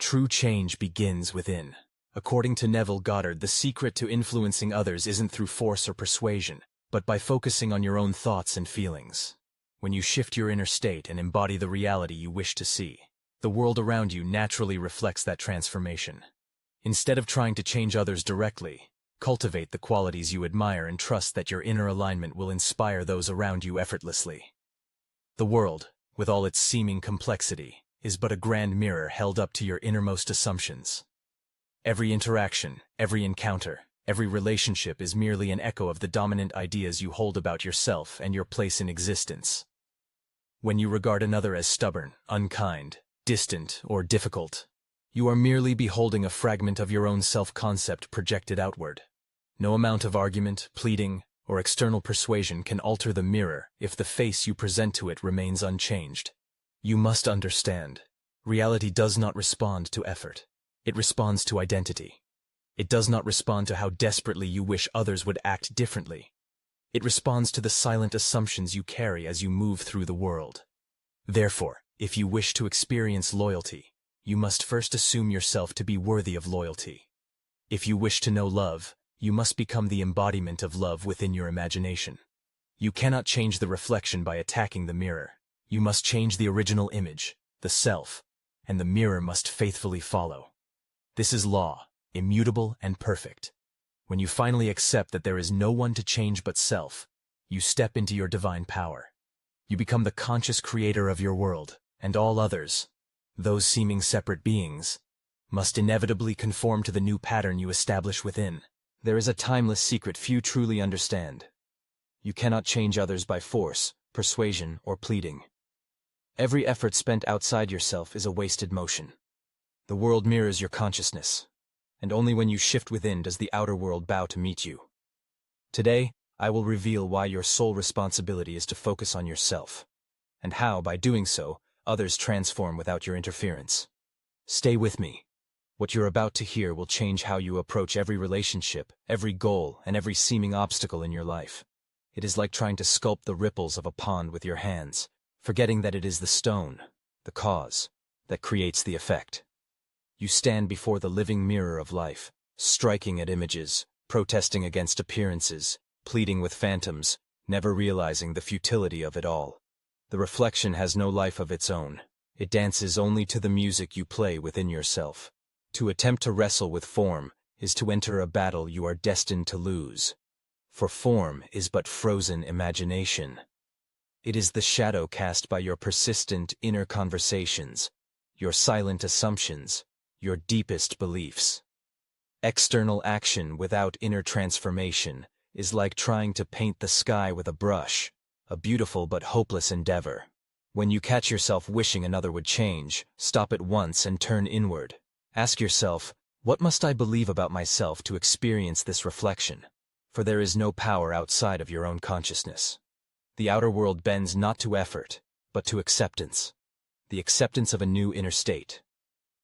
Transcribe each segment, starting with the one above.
True change begins within. According to Neville Goddard, the secret to influencing others isn't through force or persuasion, but by focusing on your own thoughts and feelings. When you shift your inner state and embody the reality you wish to see, the world around you naturally reflects that transformation. Instead of trying to change others directly, cultivate the qualities you admire and trust that your inner alignment will inspire those around you effortlessly. The world, with all its seeming complexity, is but a grand mirror held up to your innermost assumptions. Every interaction, every encounter, every relationship is merely an echo of the dominant ideas you hold about yourself and your place in existence. When you regard another as stubborn, unkind, distant, or difficult, you are merely beholding a fragment of your own self-concept projected outward. No amount of argument, pleading, or external persuasion can alter the mirror if the face you present to it remains unchanged. You must understand, reality does not respond to effort. It responds to identity. It does not respond to how desperately you wish others would act differently. It responds to the silent assumptions you carry as you move through the world. Therefore, if you wish to experience loyalty, you must first assume yourself to be worthy of loyalty. If you wish to know love, you must become the embodiment of love within your imagination. You cannot change the reflection by attacking the mirror. You must change the original image, the self, and the mirror must faithfully follow. This is law, immutable and perfect. When you finally accept that there is no one to change but self, you step into your divine power. You become the conscious creator of your world, and all others, those seeming separate beings, must inevitably conform to the new pattern you establish within. There is a timeless secret few truly understand. You cannot change others by force, persuasion, or pleading. Every effort spent outside yourself is a wasted motion. The world mirrors your consciousness, and only when you shift within does the outer world bow to meet you. Today, I will reveal why your sole responsibility is to focus on yourself, and how, by doing so, others transform without your interference. Stay with me. What you're about to hear will change how you approach every relationship, every goal, and every seeming obstacle in your life. It is like trying to sculpt the ripples of a pond with your hands, forgetting that it is the stone, the cause, that creates the effect. You stand before the living mirror of life, striking at images, protesting against appearances, pleading with phantoms, never realizing the futility of it all. The reflection has no life of its own. It dances only to the music you play within yourself. To attempt to wrestle with form is to enter a battle you are destined to lose. For form is but frozen imagination. It is the shadow cast by your persistent inner conversations, your silent assumptions, your deepest beliefs. External action without inner transformation is like trying to paint the sky with a brush, a beautiful but hopeless endeavor. When you catch yourself wishing another would change, stop at once and turn inward. Ask yourself, what must I believe about myself to experience this reflection? For there is no power outside of your own consciousness. The outer world bends not to effort, but to acceptance. The acceptance of a new inner state.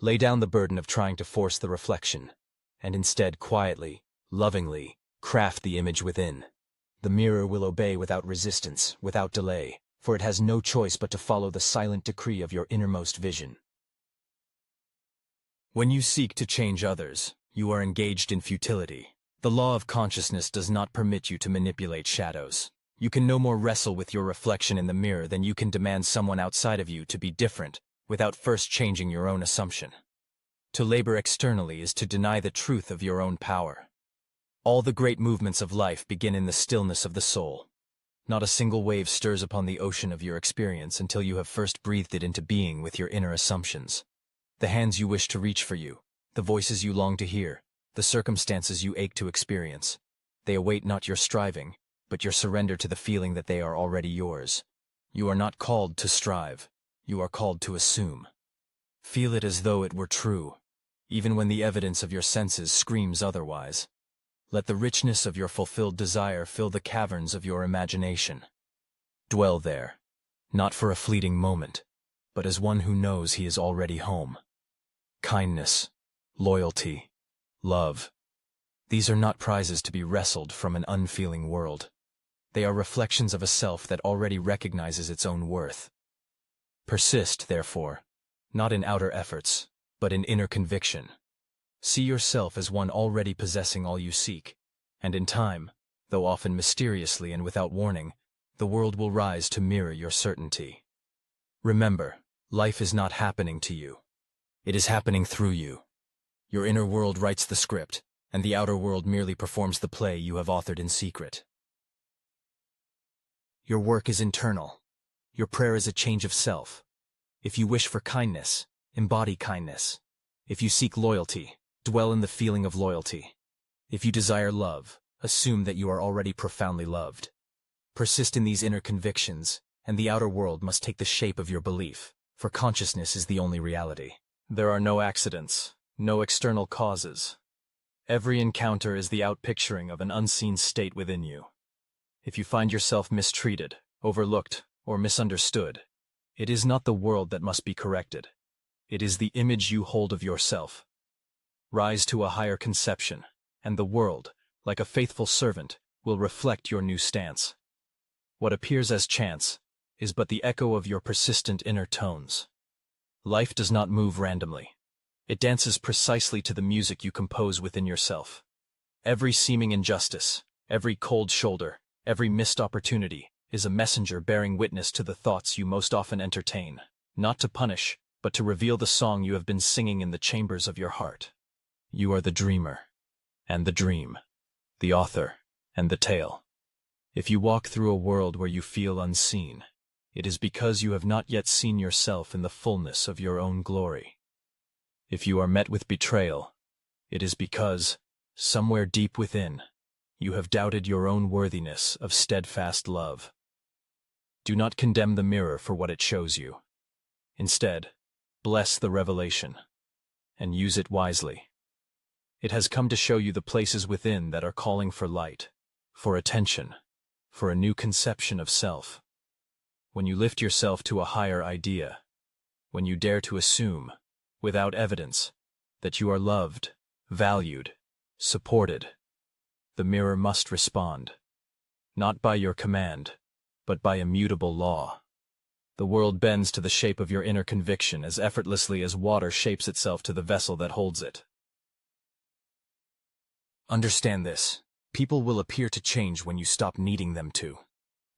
Lay down the burden of trying to force the reflection, and instead quietly, lovingly, craft the image within. The mirror will obey without resistance, without delay, for it has no choice but to follow the silent decree of your innermost vision. When you seek to change others, you are engaged in futility. The law of consciousness does not permit you to manipulate shadows. You can no more wrestle with your reflection in the mirror than you can demand someone outside of you to be different without first changing your own assumption. To labor externally is to deny the truth of your own power. All the great movements of life begin in the stillness of the soul. Not a single wave stirs upon the ocean of your experience until you have first breathed it into being with your inner assumptions. The hands you wish to reach for you, the voices you long to hear, the circumstances you ache to experience. They await not your striving, but your surrender to the feeling that they are already yours. You are not called to strive. You are called to assume. Feel it as though it were true, even when the evidence of your senses screams otherwise. Let the richness of your fulfilled desire fill the caverns of your imagination. Dwell there, not for a fleeting moment, but as one who knows he is already home. Kindness, loyalty, love. These are not prizes to be wrestled from an unfeeling world. They are reflections of a self that already recognizes its own worth. Persist, therefore, not in outer efforts, but in inner conviction. See yourself as one already possessing all you seek, and in time, though often mysteriously and without warning, the world will rise to mirror your certainty. Remember, life is not happening to you. It is happening through you. Your inner world writes the script, and the outer world merely performs the play you have authored in secret. Your work is internal. Your prayer is a change of self. If you wish for kindness, embody kindness. If you seek loyalty, dwell in the feeling of loyalty. If you desire love, assume that you are already profoundly loved. Persist in these inner convictions, and the outer world must take the shape of your belief, for consciousness is the only reality. There are no accidents, no external causes. Every encounter is the outpicturing of an unseen state within you. If you find yourself mistreated, overlooked, or misunderstood, it is not the world that must be corrected. It is the image you hold of yourself. Rise to a higher conception, and the world, like a faithful servant, will reflect your new stance. What appears as chance is but the echo of your persistent inner tones. Life does not move randomly. It dances precisely to the music you compose within yourself. Every seeming injustice, every cold shoulder, every missed opportunity is a messenger bearing witness to the thoughts you most often entertain, not to punish, but to reveal the song you have been singing in the chambers of your heart. You are the dreamer, and the dream, the author, and the tale. If you walk through a world where you feel unseen, it is because you have not yet seen yourself in the fullness of your own glory. If you are met with betrayal, it is because, somewhere deep within, you have doubted your own worthiness of steadfast love. Do not condemn the mirror for what it shows you. Instead, bless the revelation, and use it wisely. It has come to show you the places within that are calling for light, for attention, for a new conception of self. When you lift yourself to a higher idea, when you dare to assume, without evidence, that you are loved, valued, supported, the mirror must respond, not by your command, but by immutable law. The world bends to the shape of your inner conviction as effortlessly as water shapes itself to the vessel that holds it. Understand this. People will appear to change when you stop needing them to.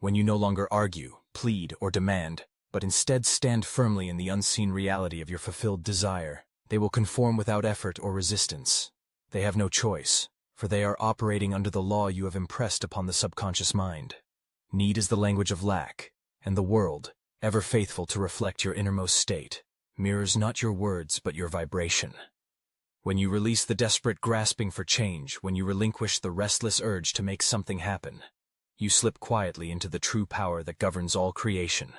When you no longer argue, plead, or demand, but instead stand firmly in the unseen reality of your fulfilled desire, they will conform without effort or resistance. They have no choice, for they are operating under the law you have impressed upon the subconscious mind. Need is the language of lack, and the world, ever faithful to reflect your innermost state, mirrors not your words but your vibration. When you release the desperate grasping for change, when you relinquish the restless urge to make something happen, you slip quietly into the true power that governs all creation.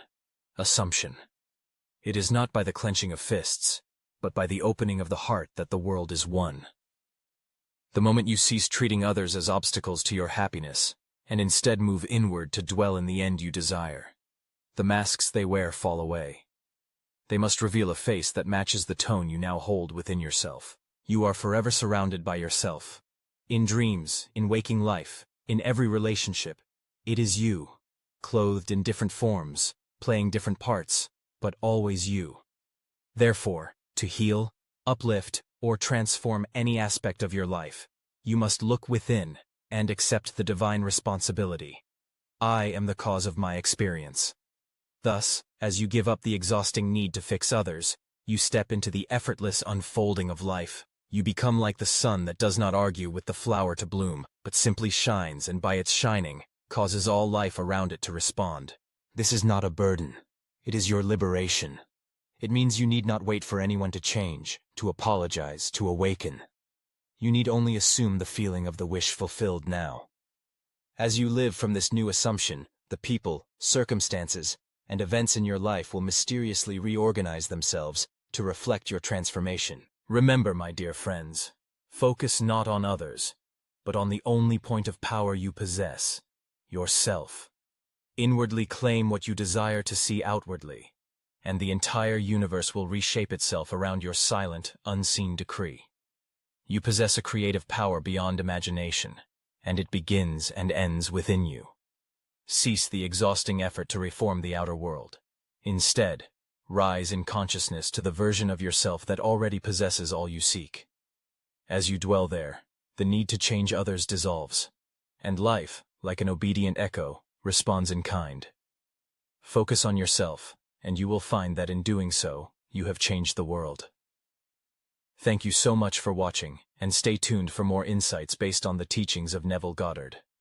Assumption. It is not by the clenching of fists, but by the opening of the heart that the world is won. The moment you cease treating others as obstacles to your happiness, and instead move inward to dwell in the end you desire, the masks they wear fall away. They must reveal a face that matches the tone you now hold within yourself. You are forever surrounded by yourself. In dreams, in waking life, in every relationship, it is you, clothed in different forms, playing different parts, but always you. Therefore, to heal, uplift, or transform any aspect of your life, you must look within and accept the divine responsibility. I am the cause of my experience. Thus, as you give up the exhausting need to fix others, you step into the effortless unfolding of life. You become like the sun that does not argue with the flower to bloom, but simply shines and by its shining, causes all life around it to respond. This is not a burden. It is your liberation. It means you need not wait for anyone to change, to apologize, to awaken. You need only assume the feeling of the wish fulfilled now. As you live from this new assumption, the people, circumstances, and events in your life will mysteriously reorganize themselves to reflect your transformation. Remember, my dear friends, focus not on others, but on the only point of power you possess, yourself. Inwardly claim what you desire to see outwardly, and the entire universe will reshape itself around your silent, unseen decree. You possess a creative power beyond imagination, and it begins and ends within you. Cease the exhausting effort to reform the outer world. Instead, Rise in consciousness to the version of yourself that already possesses all you seek. As you dwell there, the need to change others dissolves, and life, like an obedient echo, responds in kind. Focus on yourself, and you will find that in doing so, you have changed the world. Thank you so much for watching, and stay tuned for more insights based on the teachings of Neville Goddard.